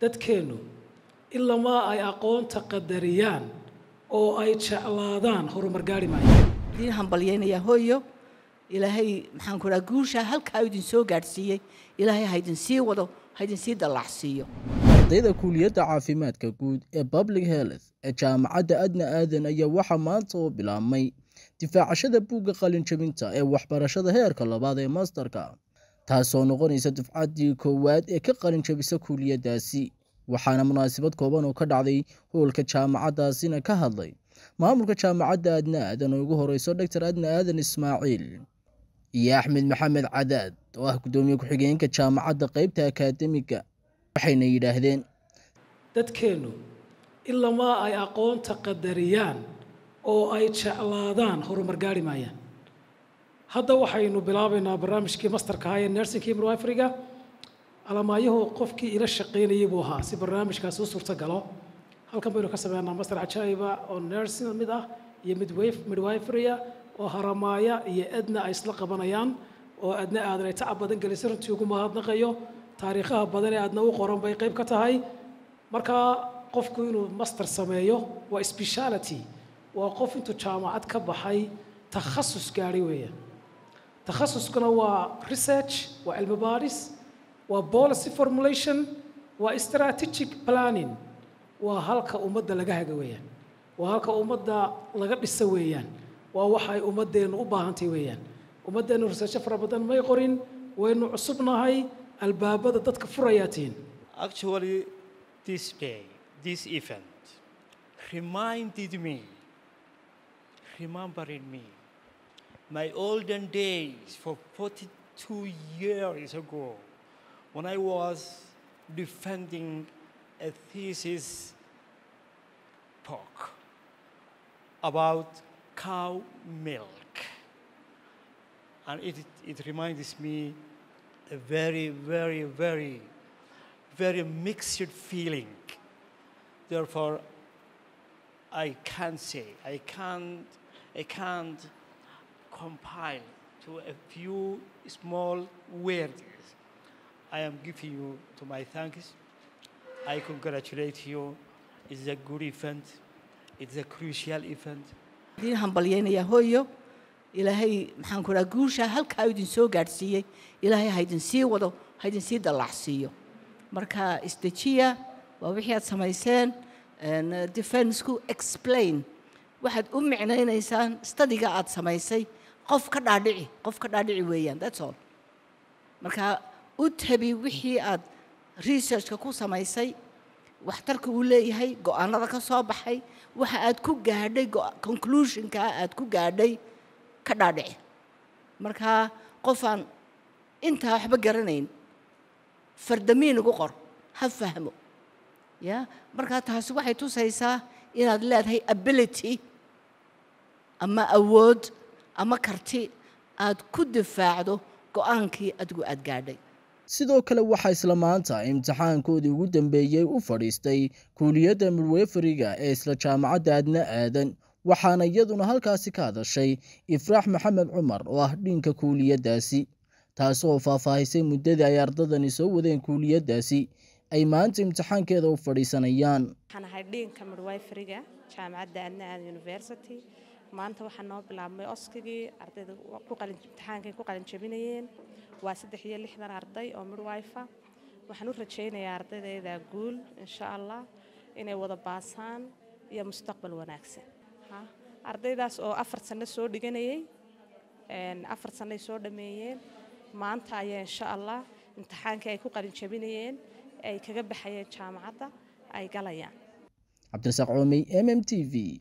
dadkeenu ilaa ma ay aqoonta qadariyaan oo ay jeclaadaan horumar gaari maayaan diin hambalyeynaya hooyo ilaahay maxaan ku raaa guusha halka idin soo gaarsiiyay ilaahay ha idin sii wado ha idin sii dalaacsiiyo ardayda kuuliyadda caafimaadka guud ee public health ee jaamacadda adna aadan ayaa waxa maanta oo bilaabmay difaacashada buugga qalin jabinta ee waxbarashada heerka labaad ee masterka taasoo noqonaysa dufcaddii koowaad ee ka qalin jabisa kuuliyaddaasi waxaana munaasabad kooban oo ka dhacday hoolka jaamacaddaasina ka hadlay maamulka jaamacadda adna aadan oo ugu horeyso Dr. Adna Aadan Ismaaciil iyo Axmed Maxamed Cadaad oo ah gudoomiye ku-xigeenka jaamacadda qaybta akaademiga waxayna yiraahdeen dadkeenu ilaa ma ay aqoonta qadariyaan oo ay jeclaadaan horumar gaari maayaan hadda waxaynu bilaabaynaa barnaamijkii masterka ee nursing midwifery-ga alamaayuhu qofkii ila shaqeynayay buu ahaa si barnaamijkaasi u suurta galo halkan baynu ka sameynaa master cajaayiba oo nursing mid ah iyo midwifery oo haramaaya iyo adna ay isla qabanayaan oo adna aadan ay tacab badan gelisay runtii ugu mahadnaqayo taariikhaha badan ee aadna u qoran bay qayb ka tahay marka qofku inuu master sameeyo waa speciality waa qof intuu jaamacad ka baxay takhasus gaari weeye takhasuskuna waa research waa cilmi baaris waa policy formulation waa strategic planning waa halka ummadda laga haga weeyaan waa halka ummadda laga dhisa weeyaan waa waxa ay ummaddeenu u baahantay weeyaan ummaddeenu research fara badan may qorin waynu cusubnahay albaabada dadka furayaatiin Actually, this day, this event reminded me, remembering me, my olden days for 42 years ago when I was defending a thesis talk about cow milk. And it reminds me a very, very, very, very mixed feeling. Therefore, I can't say, I can't compile to a few small words. I am giving you to my thanks. I congratulate you. It's a good event. It's a crucial event. diin hambalyeynaya hooyo ilaahay maxaan ku raaa guusha halka idin soo gaarsiiyay ilaahay ha idin sii wado ha idin sii dalaacsiiyo marka istajiya waa wixii aad samayseen defense-ku explain waxaad u micnaynaysaan study-ga aad samaysay qof ka dhaadhici weeyaan that's all marka u tabi wixii aad research-ka ku samaysay waxtarka uu leeyahay go'aanada ka soo baxay waxa aad ku gaadhay conclusion-ka aad ku gaadhay ka dhaadhici marka qofaan intaa waxba garanayn fardamiin ugu qor ha fahmo ya marka taasi waxay tusaysaa inaad leedahay ability ama awood ama karti aad ku difaacdo go'aankii adigu aad gaadhay sidoo kale waxa isla maanta imtixaankoodii ugu dambeeyay u fadhiistay kuuliyadda midwifery-ga ee isla jaamacadda adna aadan waxaana iyaduna halkaasi ka hadashay Ifraax Maxamed Cumar oo ah dhinka kuuliyaddaasi taasoo faahfaahisay muddadii ay ardadani soo wadeen kuuliyaddaasi ay maanta imtixaankeeda u fadhiisanayaan waxaan ahay dhinka midwifery-ga jaamacadda adna aadan university maanta waxaa noo bilaabmay oskigii ardayda imtixaankay ku qalin jabinayeen waa 63 arday oo midwife waxaan u rajaynayaa ardaydeeda guul insha Allah inay wada baasaan iyo mustaqbal wanaagsan ardaydaas oo 4 sano soo dhiganayay 4 sano soo dhameeyeen maanta ayaa insha Allah imtixaankii ay ku qalin jabinayeen ay kaga baxayeen jaamacadda ay galayaan Cabdirasaaq Cumey MMTV